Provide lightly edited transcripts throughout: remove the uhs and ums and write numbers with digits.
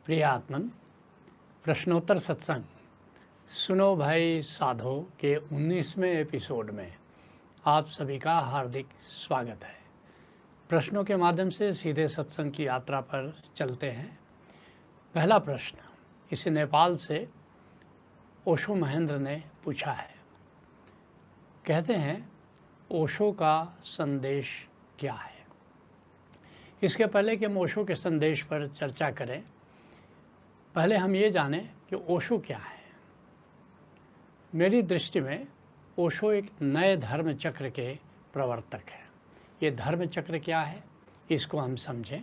प्रिय आत्मन, प्रश्नोत्तर सत्संग सुनो भाई साधो के 19वें एपिसोड में आप सभी का हार्दिक स्वागत है। प्रश्नों के माध्यम से सीधे सत्संग की यात्रा पर चलते हैं। पहला प्रश्न इसे नेपाल से ओशो महेंद्र ने पूछा है। कहते हैं, ओशो का संदेश क्या है? इसके पहले कि हम ओशो के संदेश पर चर्चा करें, पहले हम ये जानें कि ओशो क्या है। मेरी दृष्टि में ओशो एक नए धर्म चक्र के प्रवर्तक हैं। ये धर्म चक्र क्या है, इसको हम समझें।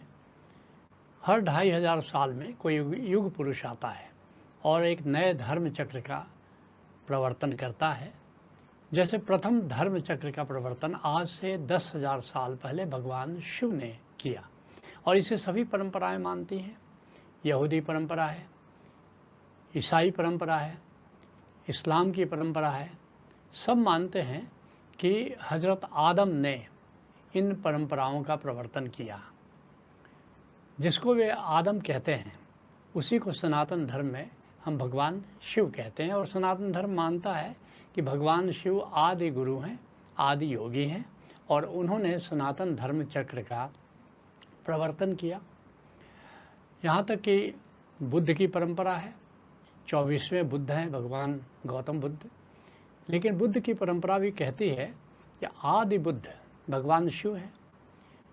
हर 2500 साल में कोई युग पुरुष आता है और एक नए धर्म चक्र का प्रवर्तन करता है। जैसे प्रथम धर्म चक्र का प्रवर्तन आज से 10,000 साल पहले भगवान शिव ने किया और इसे सभी परंपराएं मानती हैं। यहूदी परंपरा है, ईसाई परंपरा है, इस्लाम की परंपरा है। सब मानते हैं कि हज़रत आदम ने इन परंपराओं का प्रवर्तन किया। जिसको वे आदम कहते हैं उसी को सनातन धर्म में हम भगवान शिव कहते हैं। और सनातन धर्म मानता है कि भगवान शिव आदि गुरु हैं, आदि योगी हैं और उन्होंने सनातन धर्म चक्र का प्रवर्तन किया। यहाँ तक कि बुद्ध की परंपरा है, 24वें बुद्ध हैं भगवान गौतम बुद्ध। लेकिन बुद्ध की परंपरा भी कहती है कि आदि बुद्ध भगवान शिव हैं।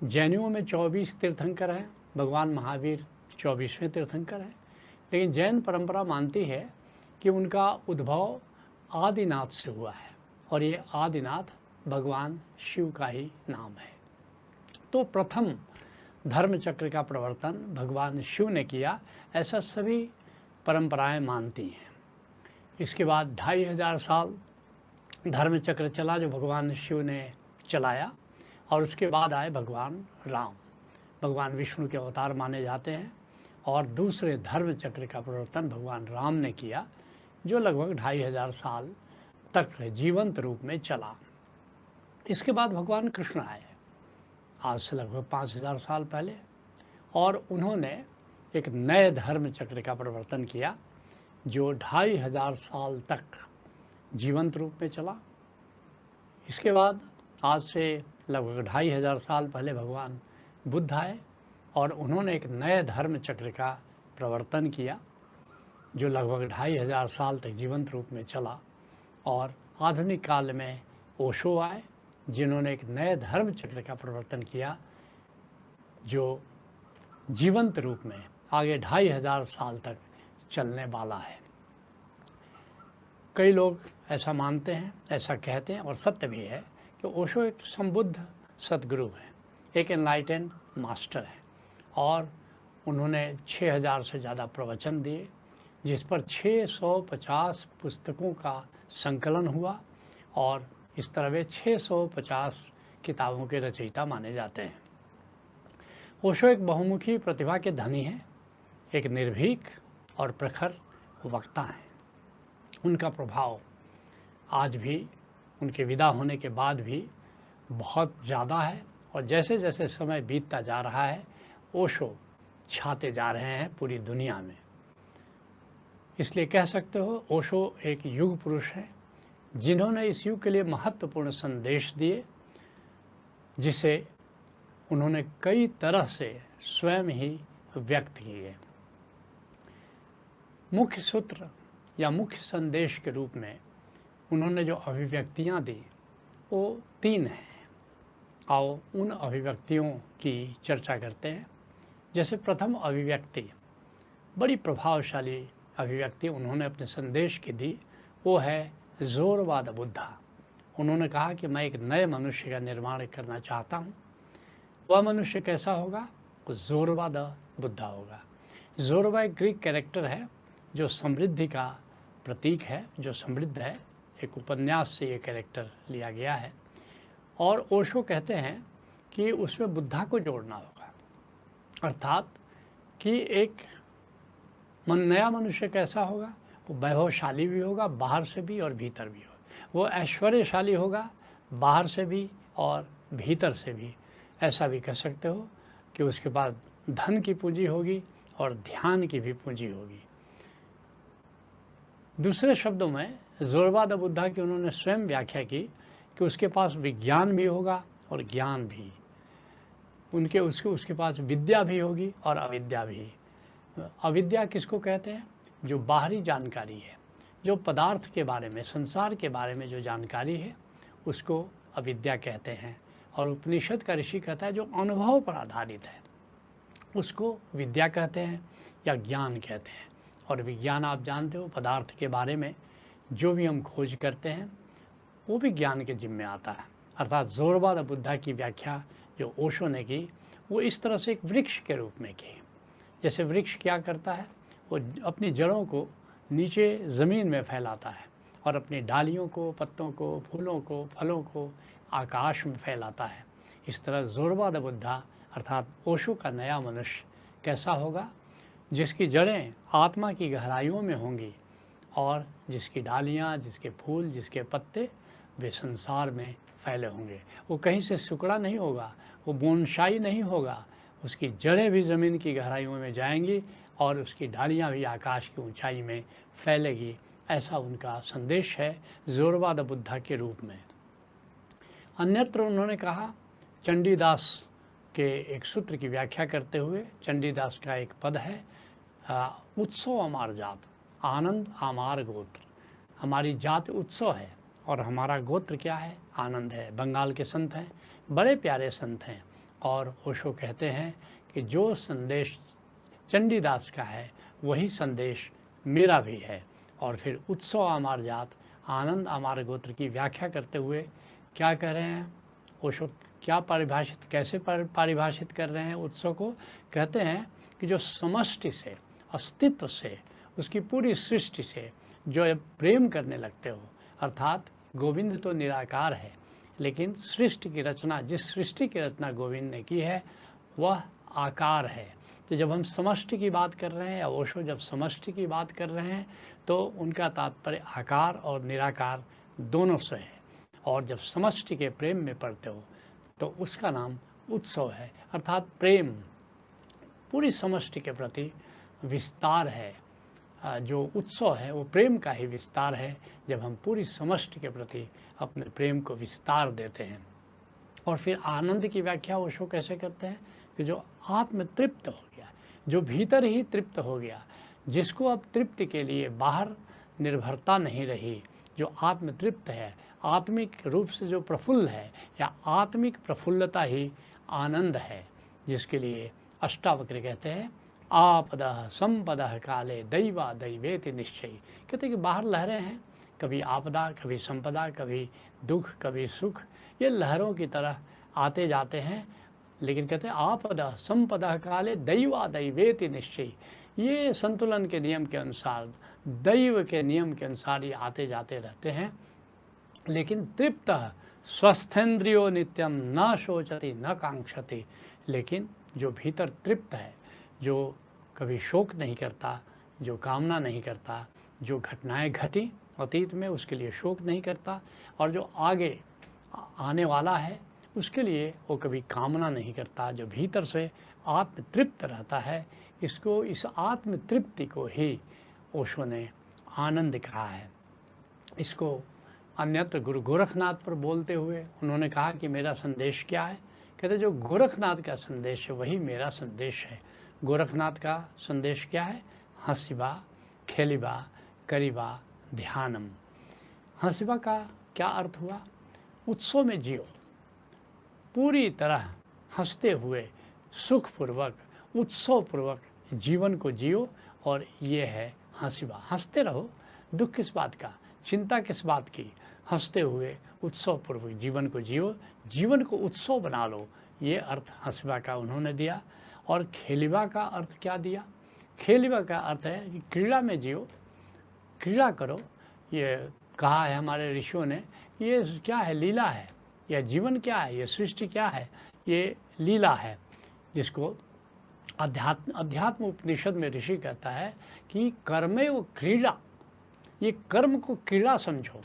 जैनियों में 24 तीर्थंकर हैं, भगवान महावीर 24वें तीर्थंकर हैं। लेकिन जैन परंपरा मानती है कि उनका उद्भव आदिनाथ से हुआ है और ये आदिनाथ भगवान शिव का ही नाम है। तो प्रथम धर्म चक्र का प्रवर्तन भगवान शिव ने किया, ऐसा सभी परंपराएं मानती हैं। इसके बाद 2500 साल धर्म चक्र चला जो भगवान शिव ने चलाया और उसके बाद आए भगवान राम। भगवान विष्णु के अवतार माने जाते हैं और दूसरे धर्म चक्र का प्रवर्तन भगवान राम ने किया जो लगभग 2500 साल तक जीवंत रूप में चला। इसके बाद भगवान कृष्ण आए आज से लगभग 5000 साल पहले और उन्होंने एक नए धर्म चक्र का प्रवर्तन किया जो 2500 साल तक जीवंत रूप में चला। इसके बाद आज से लगभग 2500 साल पहले भगवान बुद्ध आए और उन्होंने एक नए धर्म चक्र का प्रवर्तन किया जो लगभग 2500 साल तक जीवंत रूप में चला। और आधुनिक काल में ओशो आए जिन्होंने एक नए धर्म चक्र का प्रवर्तन किया जो जीवंत रूप में आगे 2500 साल तक चलने वाला है। कई लोग ऐसा मानते हैं, ऐसा कहते हैं और सत्य भी है कि ओशो एक संबुद्ध सद्गुरु हैं, एक एनलाइटेंड मास्टर हैं और उन्होंने 6000 से ज़्यादा प्रवचन दिए जिस पर 650 पुस्तकों का संकलन हुआ और इस तरह वे 650 किताबों के रचयिता माने जाते हैं। ओशो एक बहुमुखी प्रतिभा के धनी हैं, एक निर्भीक और प्रखर वक्ता हैं। उनका प्रभाव आज भी उनके विदा होने के बाद भी बहुत ज़्यादा है और जैसे जैसे समय बीतता जा रहा है ओशो छाते जा रहे हैं पूरी दुनिया में। इसलिए कह सकते हो ओशो एक युग पुरुष हैं जिन्होंने इस युग के लिए महत्वपूर्ण संदेश दिए जिसे उन्होंने कई तरह से स्वयं ही व्यक्त किए। मुख्य सूत्र या मुख्य संदेश के रूप में उन्होंने जो अभिव्यक्तियां दी वो 3 हैं। आओ उन अभिव्यक्तियों की चर्चा करते हैं। जैसे प्रथम अभिव्यक्ति, बड़ी प्रभावशाली अभिव्यक्ति उन्होंने अपने संदेश की दी, वो है जोरवाद बुद्धा। उन्होंने कहा कि मैं एक नए मनुष्य का निर्माण करना चाहता हूँ। वह मनुष्य कैसा होगा? वो जोरवाद बुद्धा होगा। जोरवा एक ग्रीक कैरेक्टर है जो समृद्धि का प्रतीक है, जो समृद्ध है। एक उपन्यास से ये कैरेक्टर लिया गया है और ओशो कहते हैं कि उसमें बुद्धा को जोड़ना होगा, अर्थात कि एक नया मनुष्य कैसा होगा? वो वैभवशाली भी होगा, बाहर से भी और भीतर भी होगा। वो ऐश्वर्यशाली होगा, बाहर से भी और भीतर से भी। ऐसा भी कह सकते हो कि उसके पास धन की पूंजी होगी और ध्यान की भी पूंजी होगी। दूसरे शब्दों में ज़ोरबा द बुद्धा की उन्होंने स्वयं व्याख्या की कि उसके पास विज्ञान भी होगा और ज्ञान भी, उसके पास विद्या भी होगी और अविद्या भी। अविद्या किसको कहते हैं? जो बाहरी जानकारी है, जो पदार्थ के बारे में, संसार के बारे में जो जानकारी है उसको अविद्या कहते हैं। और उपनिषद का ऋषि कहता है जो अनुभव पर आधारित है उसको विद्या कहते हैं या ज्ञान कहते हैं। और विज्ञान आप जानते हो, पदार्थ के बारे में जो भी हम खोज करते हैं वो भी ज्ञान के जिम्मे आता है। अर्थात ज़ोरबा द बुद्धा की व्याख्या जो ओशो ने की वो इस तरह से एक वृक्ष के रूप में की। जैसे वृक्ष क्या करता है, वो अपनी जड़ों को नीचे ज़मीन में फैलाता है और अपनी डालियों को, पत्तों को, फूलों को, फलों को आकाश में फैलाता है। इस तरह ज़ोरबा द बुद्धा अर्थात ओशो का नया मनुष्य कैसा होगा? जिसकी जड़ें आत्मा की गहराइयों में होंगी और जिसकी डालियाँ, जिसके फूल, जिसके पत्ते वे संसार में फैले होंगे। वो कहीं से सिकुड़ा नहीं होगा, वो बोनसाई नहीं होगा, उसकी जड़ें भी ज़मीन की गहराइयों में जाएंगी और उसकी डालियाँ भी आकाश की ऊंचाई में फैलेगी। ऐसा उनका संदेश है ज़ोरबा द बुद्धा के रूप में। अन्यत्र उन्होंने कहा, चंडीदास के एक सूत्र की व्याख्या करते हुए, चंडीदास का एक पद है, उत्सव अमार जात, आनंद आमार गोत्र। हमारी जात उत्सव है और हमारा गोत्र क्या है? आनंद है। बंगाल के संत हैं, बड़े प्यारे संत हैं। और ओशो कहते हैं कि जो संदेश चंडीदास का है वही संदेश मेरा भी है। और फिर उत्सव अमार जात, आनंद अमार गोत्र की व्याख्या करते हुए क्या कह रहे हैं ओशो? क्या कैसे परिभाषित कर रहे हैं उत्सव को? कहते हैं कि जो समष्टि से, अस्तित्व से, उसकी पूरी सृष्टि से जो प्रेम करने लगते हो, अर्थात गोविंद तो निराकार है लेकिन सृष्टि की रचना, जिस सृष्टि की रचना गोविंद ने की है वह आकार है। तो जब हम समष्टि की बात कर रहे हैं या ओशो जब समष्टि की बात कर रहे हैं तो उनका तात्पर्य आकार और निराकार दोनों से है। और जब समष्टि के प्रेम में पड़ते हो तो उसका नाम उत्सव है। अर्थात प्रेम पूरी समष्टि के प्रति विस्तार है। जो उत्सव है वो प्रेम का ही विस्तार है, जब हम पूरी समष्टि के प्रति अपने प्रेम को विस्तार देते हैं। और फिर आनंद की व्याख्या ओशो कैसे करते हैं कि जो आत्म तृप्त हो गया, जो भीतर ही तृप्त हो गया, जिसको अब तृप्ति के लिए बाहर निर्भरता नहीं रही, जो आत्म तृप्त है, आत्मिक रूप से जो प्रफुल्ल है, या आत्मिक प्रफुल्लता ही आनंद है, जिसके लिए अष्टावक्र कहते हैं आपदः संपदः काले दैवा दैवेति निश्चय। कहते हैं कि बाहर लहरें हैं, कभी आपदा, कभी संपदा, कभी दुख, कभी सुख, ये लहरों की तरह आते जाते हैं। लेकिन कहते हैं आपदः संपदः काले दैवा दैवेति निश्चय, ये संतुलन के नियम के अनुसार, दैव के नियम के अनुसार ये आते जाते रहते हैं। लेकिन तृप्त स्वस्थेन्द्रियो नित्यम न शोचति न कांक्षति, लेकिन जो भीतर तृप्त है, जो कभी शोक नहीं करता, जो कामना नहीं करता, जो घटनाएं घटी अतीत में उसके लिए शोक नहीं करता, और जो आगे आने वाला है उसके लिए वो कभी कामना नहीं करता, जो भीतर से आत्म तृप्त रहता है, इसको, इस आत्म तृप्ति को ही ओशो ने आनंद कहा है। इसको अन्यत्र गुरु गोरखनाथ पर बोलते हुए उन्होंने कहा कि मेरा संदेश क्या है? कहते जो गोरखनाथ का संदेश है वही मेरा संदेश है। गोरखनाथ का संदेश क्या है? हंसिबा खेलिबा करीबा ध्यानम। हंसिबा का क्या अर्थ हुआ? उत्सव में जियो, पूरी तरह हंसते हुए सुखपूर्वक उत्सवपूर्वक जीवन को जियो, और ये है हंसिबा। हंसते रहो, दुख किस बात का, चिंता किस बात की, हंसते हुए उत्सवपूर्वक जीवन को जियो, जीवन को उत्सव बना लो, ये अर्थ हंसिबा का उन्होंने दिया। और खेलिबा का अर्थ क्या दिया? खेलिबा का अर्थ है कि क्रीड़ा में जियो, क्रीड़ा करो। ये कहा है हमारे ऋषियों ने, ये क्या है? लीला है। यह जीवन क्या है? ये सृष्टि क्या है? ये लीला है, जिसको अध्यात्म उपनिषद में ऋषि कहता है कि कर्मे वो क्रीड़ा, ये कर्म को क्रीड़ा समझो।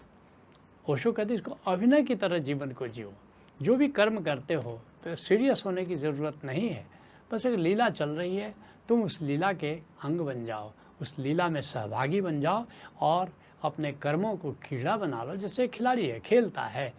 ओशो कहते इसको अभिनय की तरह जीवन को जियो। जो भी कर्म करते हो तो सीरियस होने की ज़रूरत नहीं है, बस एक लीला चल रही है, तुम उस लीला के अंग बन जाओ, उस लीला में सहभागी बन जाओ और अपने कर्मों को क्रीड़ा बना लो। जैसे खिलाड़ी है, खेलता है,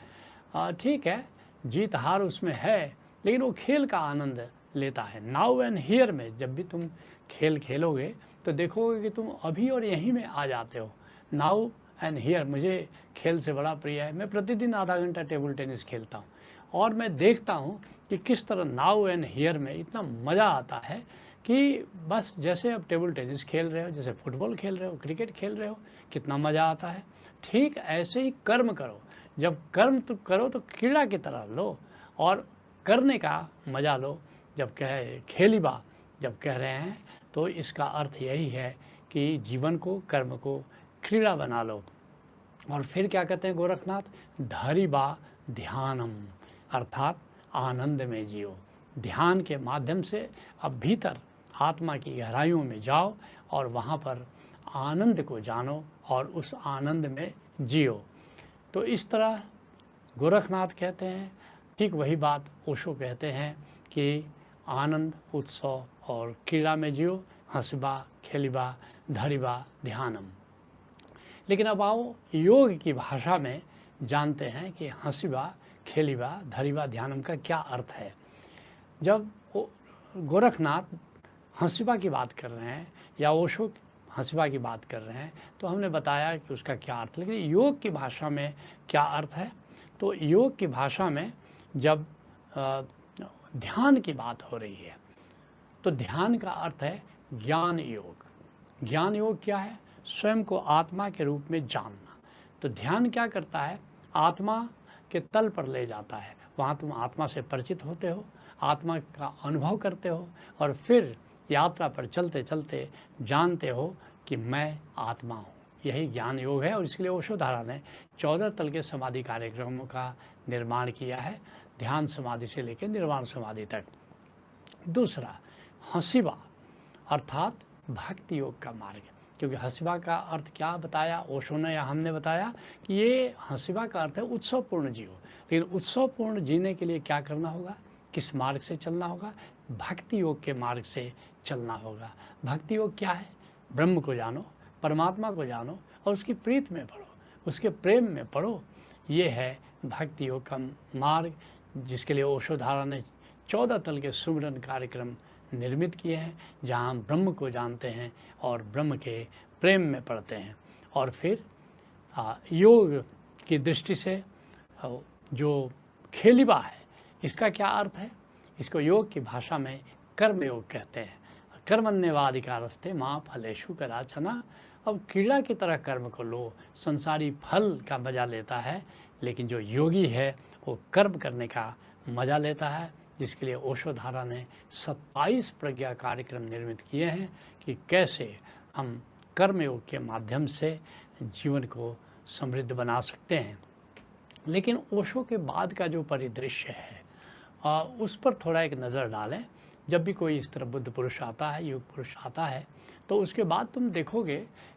ठीक है, जीत हार उसमें है, लेकिन वो खेल का आनंद लेता है। नाउ एंड हियर में जब भी तुम खेल खेलोगे तो देखोगे कि तुम अभी और यहीं में आ जाते हो। नाउ एंड हियर मुझे खेल से बड़ा प्रिय है। मैं प्रतिदिन आधा घंटा टेबल टेनिस खेलता हूँ और मैं देखता हूँ कि किस तरह नाउ एंड हियर में इतना मज़ा आता है कि बस जैसे आप टेबल टेनिस खेल रहे हो, जैसे फुटबॉल खेल रहे हो, क्रिकेट खेल रहे हो, कितना मज़ा आता है। ठीक ऐसे ही कर्म करो। जब कर्म तो करो तो क्रीड़ा की तरह लो और करने का मज़ा लो। जब खेलीबा जब कह रहे हैं तो इसका अर्थ यही है कि जीवन को, कर्म को क्रीड़ा बना लो। और फिर क्या कहते हैं गोरखनाथ, धरिबा ध्यानम, अर्थात आनंद में जियो। ध्यान के माध्यम से अब भीतर आत्मा की गहराइयों में जाओ और वहाँ पर आनंद को जानो और उस आनंद में जियो। तो इस तरह गोरखनाथ कहते हैं। ठीक वही बात ओशो कहते हैं कि आनंद, उत्सव और क्रीड़ा में जियो, हंसबा, खेलिबा, धरिबा, ध्यानम। लेकिन अब आओ योग की भाषा में जानते हैं कि हंसिबा, खेलिबा, धरिबा, ध्यानम का क्या अर्थ है। जब गोरखनाथ हंसिबा की बात कर रहे हैं या ओशो हंसिबा की बात कर रहे हैं तो हमने बताया कि उसका क्या अर्थ, लेकिन योग की भाषा में क्या अर्थ है। तो योग की भाषा में जब ध्यान की बात हो रही है तो ध्यान का अर्थ है ज्ञान योग। ज्ञान योग क्या है? स्वयं को आत्मा के रूप में जानना। तो ध्यान क्या करता है? आत्मा के तल पर ले जाता है। वहाँ तुम आत्मा से परिचित होते हो, आत्मा का अनुभव करते हो और फिर यात्रा पर चलते चलते जानते हो कि मैं आत्मा हूँ। यही ज्ञान योग है और इसके लिए ओशो धारा ने 14 तल के समाधि कार्यक्रमों का निर्माण किया है, ध्यान समाधि से लेकर निर्वाण समाधि तक। दूसरा हंसिबा अर्थात भक्ति योग का मार्ग, क्योंकि हंसिबा का अर्थ क्या बताया ओशो ने या हमने बताया कि ये हंसिबा का अर्थ है उत्सवपूर्ण जियो। लेकिन उत्सवपूर्ण जीने के लिए क्या करना होगा? किस मार्ग से चलना होगा? भक्ति योग के मार्ग से चलना होगा। भक्ति योग क्या है? ब्रह्म को जानो, परमात्मा को जानो और उसकी प्रीत में पढ़ो, उसके प्रेम में पढ़ो। ये है भक्ति योग का मार्ग, जिसके लिए ओशो धारा ने 14 तल के सुमिरन कार्यक्रम निर्मित किए हैं, जहाँ हम ब्रह्म को जानते हैं और ब्रह्म के प्रेम में पढ़ते हैं। और फिर योग की दृष्टि से जो खेलिबा है, इसका क्या अर्थ है? इसको योग की भाषा में कर्म योग कहते हैं। कर्मण्येवाधिकारस्ते मां फलेषु कदाचन। अब क्रीड़ा की तरह कर्म को लो, संसारी फल का मज़ा लेता है, लेकिन जो योगी है वो कर्म करने का मज़ा लेता है, जिसके लिए ओशो धारा ने 27 प्रज्ञा कार्यक्रम निर्मित किए हैं कि कैसे हम कर्मयोग के माध्यम से जीवन को समृद्ध बना सकते हैं। लेकिन ओशो के बाद का जो परिदृश्य है उस पर थोड़ा एक नज़र डालें। जब भी कोई इस तरह बुद्ध पुरुष आता है, युग पुरुष आता है, तो उसके बाद तुम देखोगे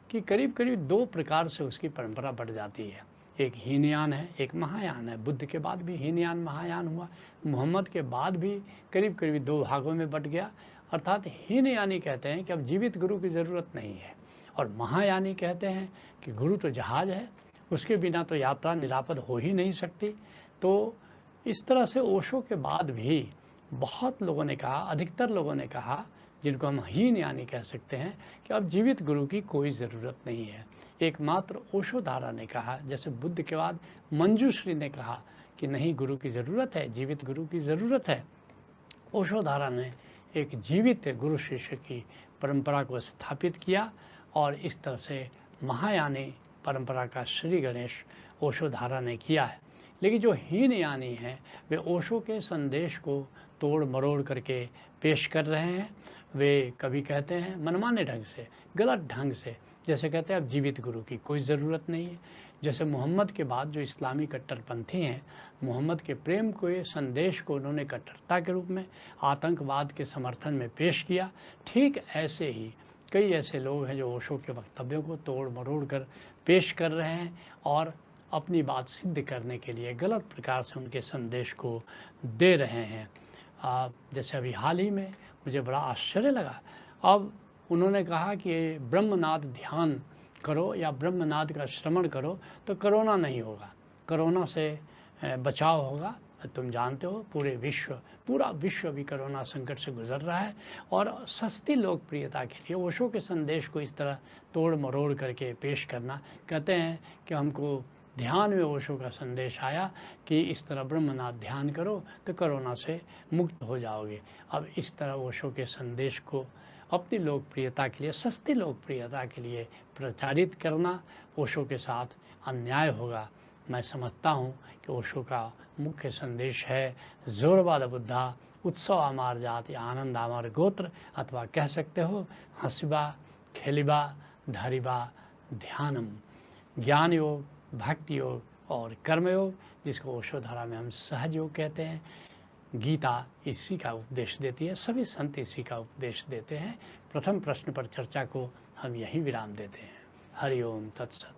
कि करीब करीब 2 प्रकार से उसकी परंपरा बढ़ जाती है। एक हीनयान है, एक महायान है। बुद्ध के बाद भी हीनयान महायान हुआ, मोहम्मद के बाद भी करीब करीब 2 भागों में बट गया। अर्थात हीनयानी कहते हैं कि अब जीवित गुरु की ज़रूरत नहीं है, और महायानी कहते हैं कि गुरु तो जहाज़ है, उसके बिना तो यात्रा निरापद हो ही नहीं सकती। तो इस तरह से ओशो के बाद भी बहुत लोगों ने कहा, अधिकतर लोगों ने कहा, जिनको हम हीनयानी कह सकते हैं, कि अब जीवित गुरु की कोई ज़रूरत नहीं है। एकमात्र ओशो धारा ने कहा, जैसे बुद्ध के बाद मंजूश्री ने कहा कि नहीं, गुरु की ज़रूरत है, जीवित गुरु की ज़रूरत है। ओशो धारा ने एक जीवित गुरु शिष्य की परंपरा को स्थापित किया और इस तरह से महायानी परंपरा का श्री गणेश ओशो धारा ने किया है। लेकिन जो हीनयानी हैं वे ओशो के संदेश को तोड़ मरोड़ करके पेश कर रहे हैं। वे कभी कहते हैं मनमाने ढंग से, गलत ढंग से, जैसे कहते हैं अब जीवित गुरु की कोई ज़रूरत नहीं है। जैसे मोहम्मद के बाद जो इस्लामी कट्टरपंथी हैं, मोहम्मद के प्रेम को, ये संदेश को उन्होंने कट्टरता के रूप में आतंकवाद के समर्थन में पेश किया। ठीक ऐसे ही कई ऐसे लोग हैं जो ओशो के वक्तव्यों को तोड़ मरोड़ कर पेश कर रहे हैं और अपनी बात सिद्ध करने के लिए गलत प्रकार से उनके संदेश को दे रहे हैं। जैसे अभी हाल ही में मुझे बड़ा आश्चर्य लगा, अब उन्होंने कहा कि ब्रह्मनाद ध्यान करो या ब्रह्मनाद का श्रवण करो तो कोरोना नहीं होगा, कोरोना से बचाव होगा। तुम जानते हो पूरा विश्व भी कोरोना संकट से गुजर रहा है और सस्ती लोकप्रियता के लिए ओशो के संदेश को इस तरह तोड़ मरोड़ करके पेश करना, कहते हैं कि हमको ध्यान में ओशो का संदेश आया कि इस तरह ब्रह्मनाद ध्यान करो तो कोरोना से मुक्त हो जाओगे। अब इस तरह ओशो के संदेश को अपनी लोकप्रियता के लिए, सस्ती लोकप्रियता के लिए प्रचारित करना ओशो के साथ अन्याय होगा। मैं समझता हूँ कि ओशो का मुख्य संदेश है जोरबाद बुद्धा उत्सव अमार जाति आनंद अमार गोत्र, अथवा कह सकते हो हंसिबा खेलिबा धरिबा ध्यानम, ज्ञान योग, भक्ति योग और कर्मयोग, जिसको ओशो धारा में हम सहज योग कहते हैं। गीता इसी का उपदेश देती है, सभी संत इसी का उपदेश देते हैं। प्रथम प्रश्न पर चर्चा को हम यहीं विराम देते हैं। हरि ओम तत्सत।